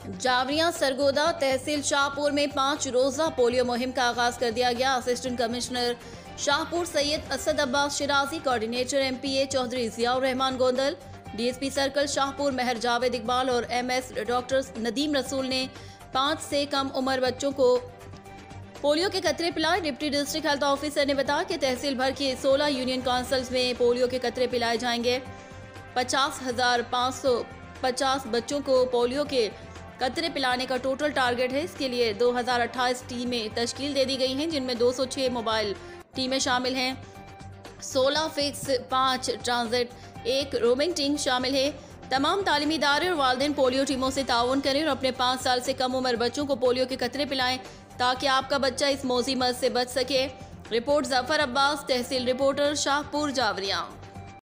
जावरिया सरगोदा तहसील शाहपुर में 5 रोजा पोलियो मुहिम का आगाज कर दिया गया। Assistant commissioner Shahpur Syed Asad Abbas Shirazi, coordinator MPA Chaudhry Ziaur Rahman Gondal, DSP circle Shahpur Mehar Javed Iqbal और एमएस डॉक्टर नदीम रसूल ने 5 से कम उम्र बच्चों को पोलियो के कतरे पिलाए। डिप्टी डिस्ट्रिक्ट हेल्थ ऑफिसर ने बताया कि तहसील भर के 16 यूनियन काउंसिल्स में पोलियो के कतरे पिलाए जाएंगे। 50,550 बच्चों को पोलियो के कतरे पिलाने का टोटल टारगेट है। इसके लिए 2028 टीमें तश्कील दे दी गई हैं, जिनमें 206 मोबाइल टीमें शामिल हैं, 16 फिक्स, 5 ट्रांजिट, 1 रोमिंग टीम शामिल है। तमाम तालीमी इदारे और वालिदैन पोलियो टीमों से ताउन करें और अपने 5 साल से कम उम्र बच्चों को पोलियो के कतरे पिलाएं ताकि आपका बच्चा इस मौजी मर्ज से बच सके। रिपोर्ट जफर अब्बास, तहसील रिपोर्टर, शाहपुर, जावरिया।